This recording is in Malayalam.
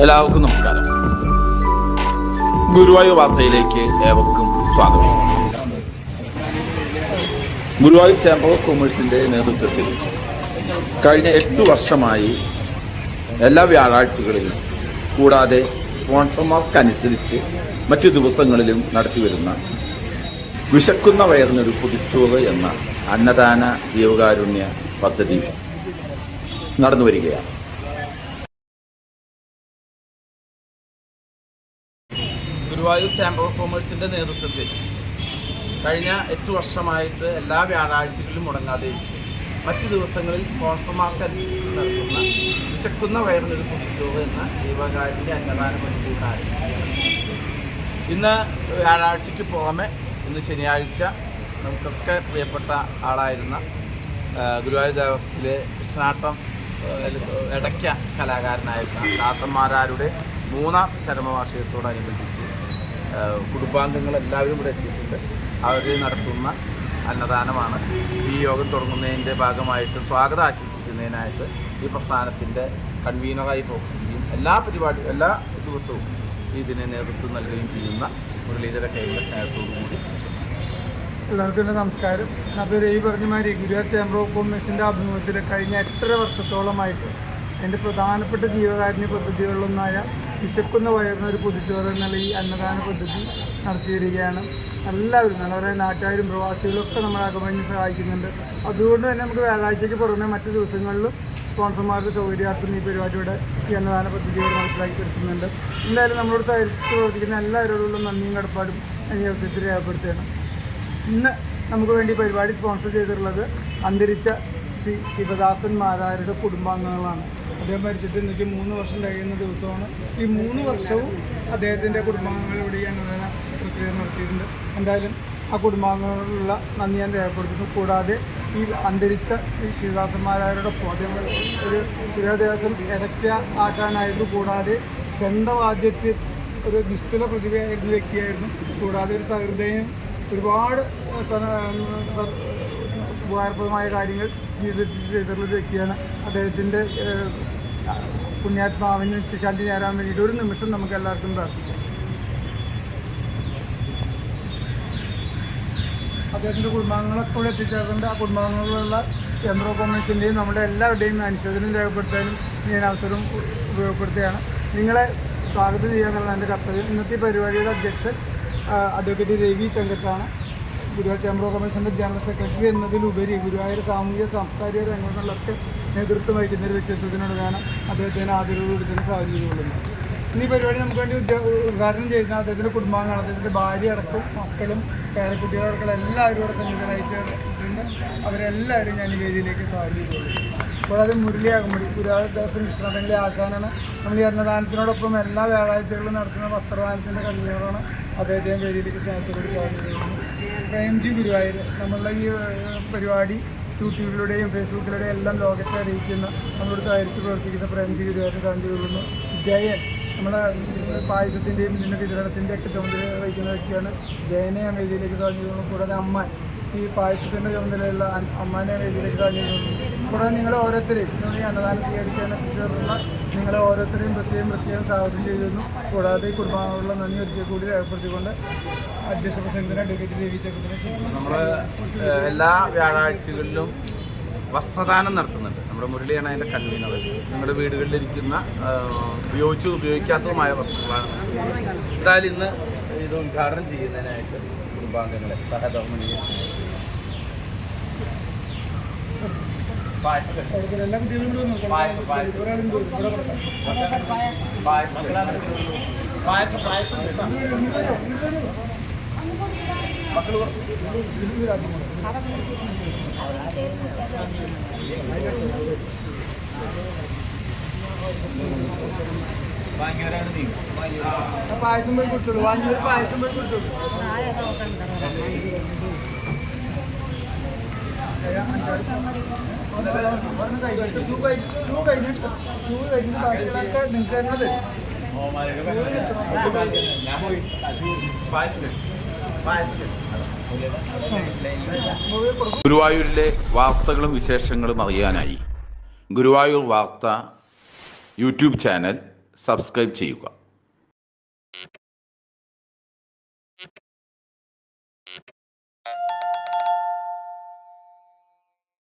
എല്ലാവർക്കും നമസ്കാരം. ഗുരുവായൂർ വാർത്തയിലേക്ക് ഏവർക്കും സ്വാഗതം. ഗുരുവായൂർ ചേംബർ ഓഫ് കൊമേഴ്സിന്റെ നേതൃത്വത്തിൽ കഴിഞ്ഞ 8 വർഷമായി എല്ലാ വ്യാഴാഴ്ചകളിലും കൂടാതെ സ്പോൺസർമാർക്കനുസരിച്ച് മറ്റു ദിവസങ്ങളിലും നടത്തിവരുന്ന വിശക്കുന്ന വയറിനൊരു പൊതിച്ചോറ് എന്ന അന്നദാന ജീവകാരുണ്യ പദ്ധതി നടന്നു വരികയാണ്. ഗുരുവായൂർ ചേംബർ ഓഫ് കൊമേഴ്സിൻ്റെ നേതൃത്വത്തിൽ കഴിഞ്ഞ 8 വർഷമായിട്ട് എല്ലാ വ്യാഴാഴ്ചകളിലും മുടങ്ങാതെ മറ്റു ദിവസങ്ങളിൽ സ്പോൺസർമാർക്കനുസരിച്ച് നടത്തുന്ന വിശക്കുന്ന വയറിനൊരു പൊതിച്ചോറ് എന്ന ജീവകാരുണ്യ അന്നദാന പദ്ധതിയുടെ ആരംഭിക്കുകയാണ്. ഇന്ന് വ്യാഴാഴ്ചയ്ക്ക് പുറമെ ഇന്ന് ശനിയാഴ്ച നമുക്കൊക്കെ പ്രിയപ്പെട്ട ആളായിരുന്ന ഗുരുവായൂർ ദേവസ്ഥത്തിലെ കൃഷ്ണാട്ടം ഇടയ്ക്ക കലാകാരനായിരുന്ന ദാസന്മാരാരുടെ 3ാം ചരമവാർഷികത്തോടനുബന്ധിച്ച് കുടുംബാംഗങ്ങളെല്ലാവരും ഇവിടെ എത്തിയിട്ടുണ്ട്. അവർ നടത്തുന്ന അന്നദാനമാണ്. ഈ യോഗം തുടങ്ങുന്നതിൻ്റെ ഭാഗമായിട്ട് സ്വാഗതം ആശംസിക്കുന്നതിനായിട്ട് ഈ പ്രസ്ഥാനത്തിൻ്റെ കൺവീനറായി പോകുകയും എല്ലാ ദിവസവും ഇതിന് നേതൃത്വം നൽകുകയും ചെയ്യുന്ന മുരളീധര കൈകളുടെ സ്നേഹത്തോടുകൂടി എല്ലാവർക്കും നമസ്കാരം. അതൊരു ഈ പറഞ്ഞമാതിരി ഗുരുവായൂർ ചേംബർ ഓഫ് കൊമേഴ്സിൻ്റെ ആഭിമുഖ്യത്തിൽ കഴിഞ്ഞ 8.5 വർഷത്തോളമായിട്ട് എൻ്റെ പ്രധാനപ്പെട്ട ജീവകാരുണ്യ പദ്ധതികളിലൊന്നായ വിശക്കുന്ന വയറിനൊരു പൊതിച്ചോറ് എന്നുള്ള ഈ അന്നദാന പദ്ധതി നടത്തി വരികയാണ്. എല്ലാവരും വളരെ നാട്ടുകാരും പ്രവാസികളും ഒക്കെ നമ്മളെ അകമഞ്ഞ് സഹായിക്കുന്നുണ്ട്. അതുകൊണ്ട് തന്നെ നമുക്ക് വ്യാഴാഴ്ചയ്ക്ക് പുറമെ മറ്റു ദിവസങ്ങളിലും സ്പോൺസർമാരുടെ സൗകര്യാർത്ഥം ഈ പരിപാടിയുടെ ഈ അന്നദാന പദ്ധതികൾ മനസ്സിലാക്കി എടുക്കുന്നുണ്ട്. എന്തായാലും നമ്മളോട് സഹകരിച്ച് പ്രവർത്തിക്കുന്ന എല്ലാവരോടുള്ള നന്ദിയും കടപ്പാടും ഈ അവസരത്തിൽ രേഖപ്പെടുത്തുകയാണ്. ഇന്ന് നമുക്ക് വേണ്ടി പരിപാടി സ്പോൺസർ ചെയ്തിട്ടുള്ളത് അന്തരിച്ച ശ്രീ ശിവദാസൻ മാരാരുടെ കുടുംബാംഗങ്ങളാണ്. അദ്ദേഹം മരിച്ചിട്ട് ഇന്നേക്ക് 3 വർഷം കഴിയുന്ന ദിവസമാണ്. ഈ 3 വർഷവും അദ്ദേഹത്തിൻ്റെ കുടുംബാംഗങ്ങളിലൂടെ ഈ അന്നദാന പ്രക്രിയ നടത്തിയിട്ടുണ്ട്. എന്തായാലും ആ കുടുംബാംഗങ്ങളുള്ള നന്ദി ഞാൻ രേഖപ്പെടുത്തുന്നു. കൂടാതെ ഈ അന്തരിച്ച ശ്രീ ശിവദാസന്മാരാരോടൊപ്പം അദ്ദേഹം ഒരു ദിവസം ഇടയ്ക്ക ആശാനായിരുന്നു. കൂടാതെ ചെണ്ടവാദ്യത്തിൽ ഒരു നിസ്തുല പ്രതിഭയായിരുന്ന വ്യക്തിയായിരുന്നു. കൂടാതെ ഒരു സഹൃദയം ഒരുപാട് ഉപകാരപ്രദമായ കാര്യങ്ങൾ ജീവിതത്തിൽ ചെയ്തിട്ടുള്ള വ്യക്തിയാണ്. അദ്ദേഹത്തിൻ്റെ പുണ്യാത്മാവിന് നിത്യശാന്തി നേരാൻ വേണ്ടിയിട്ട് ഒരു നിമിഷം നമുക്ക് എല്ലാവർക്കും പ്രാർത്ഥിക്കാം. അദ്ദേഹത്തിൻ്റെ കുടുംബാംഗങ്ങളൊക്കെ ഇവിടെ എത്തിച്ചേർന്നുണ്ട്. ആ കുടുംബാംഗങ്ങളുള്ള ചേംബർ ഓഫ് കൊമേഴ്സിൻ്റെയും നമ്മുടെ എല്ലാവരുടെയും അനുശോചനം രേഖപ്പെടുത്താനും ഞാൻ അവസരം ഉപയോഗപ്പെടുത്തുകയാണ്. നിങ്ങളെ സ്വാഗതം ചെയ്യാമെന്നുള്ള എൻ്റെ കർത്തവ്യം. ഇന്നത്തെ പരിപാടിയുടെ അധ്യക്ഷൻ അഡ്വക്കേറ്റ് രവി ചെങ്കത്താണ്. ഗുരുവായൂർ ചേംബർ ഓഫ് കൊമേഴ്സിൻ്റെ ജനറൽ സെക്രട്ടറി എന്നതിലുപരി ഗുരുവായൂർ സാമൂഹിക സാംസ്കാരിക രംഗങ്ങളിലൊക്കെ നേതൃത്വം വഹിക്കുന്ന ഒരു വ്യക്തിത്വത്തിനോട് വേണം അദ്ദേഹത്തിന് ആദരവ് തന്നെ സാഹചര്യമുള്ളത്. ഇന്ന് ഈ പരിപാടി നമുക്ക് വേണ്ടി ഉദ്ഘാടനം ചെയ്യുന്ന അദ്ദേഹത്തിൻ്റെ കുടുംബാംഗങ്ങൾ, അദ്ദേഹത്തിൻ്റെ ഭാര്യ അടക്കം മക്കളും പേരക്കുട്ടികളടക്കം എല്ലാവരും ഇവിടെ സന്നിധനായിട്ടുണ്ട്. അവരെല്ലാവരും ഞാൻ ഈ വേദിയിലേക്ക് സാഹചര്യമുള്ളൂ. കൂടാതെ മുരളിയാകുമ്പടി ഗുരുവായൂർ ദേവസ്വം കൃഷ്ണാട്ടങ്ങളിലെ ആശാനാണ്. നമ്മൾ ഈ അന്നദാനത്തിനോടൊപ്പം എല്ലാ വ്യാഴാഴ്ചകളിലും നടത്തുന്ന വസ്ത്രദാനത്തിൻ്റെ കൺവീനറാണ്. അദ്ദേഹത്തെ വേദിയിലേക്ക് സ്നേഹത്തോട് സ്വാഗതം. പ്രേംജി ഗുരുവായൂർ നമ്മളുടെ ഈ പരിപാടി യൂട്യൂബിലൂടെയും ഫേസ്ബുക്കിലൂടെയും എല്ലാം ലോകത്തെ അറിയിക്കുന്ന നമ്മളോട് സഹകരിച്ച് പ്രവർത്തിക്കുന്ന പ്രേംജി ഗുരുവായൂരിനെ സാന്തി കൊള്ളുന്നു. ജയൻ നമ്മളെ പായസത്തിൻ്റെയും ഇതിൻ്റെ വിതരണത്തിൻ്റെ ഒക്കെ ചുമതല വഹിക്കുന്ന വ്യക്തിയാണ്. ജയനെ ഞാൻ വേദിയിലേക്ക് സാന്തി കൊള്ളുന്നു. കൂടാതെ അമ്മാൻ ഈ പായസത്തിൻ്റെ ചുമതലയുള്ള അമ്മാനെ വേദിയിലേക്ക് സാന്തി കൊള്ളുന്നു. കൂടാതെ നിങ്ങളെ ഓരോരുത്തരെയും ഈ അന്നദാനം സ്വീകരിക്കാൻ എത്തിച്ചേർന്നുള്ള നിങ്ങളെ ഓരോരുത്തരെയും പ്രത്യേകം സ്വാഗതം ചെയ്തിരുന്നു. കൂടാതെ ഈ കുടുംബാംഗങ്ങളുള്ള നന്ദി ഒരിക്കൽ കൂടി രേഖപ്പെടുത്തിക്കൊണ്ട് അധ്യക്ഷ പ്രസംഗത്തിന് അഡ്വക്കേറ്റ് രവി ചെങ്കത്തിനെ നമ്മൾ എല്ലാ വ്യാഴാഴ്ചകളിലും വസ്ത്രദാനം നടത്തുന്നുണ്ട്. നമ്മുടെ മുരളിയാണ് അതിൻ്റെ കൺവീനർ. നിങ്ങളുടെ വീടുകളിലിരിക്കുന്ന ഉപയോഗിക്കാത്തതുമായ വസ്തുക്കളാണ്. എന്തായാലും ഇന്ന് ഇത് ഉദ്ഘാടനം ചെയ്യുന്നതിനായിട്ട് കുടുംബാംഗങ്ങളെ സഹധർമ്മിണിയെ എല്ലാ കുട്ടികളും പായസം പോയി കൊടുത്തോളൂ. വാങ്ങിയൊരു പായസം പോയി കൊടുത്തോളൂ. ബാക്കികളൊക്കെ നിങ്ങൾക്ക് തന്നെ തരും. ഗുരുവായൂരിലെ വാർത്തകളും വിശേഷങ്ങളും അറിയാനായി ഗുരുവായൂർ വാർത്ത യൂട്യൂബ് ചാനൽ സബ്സ്ക്രൈബ് ചെയ്യുക.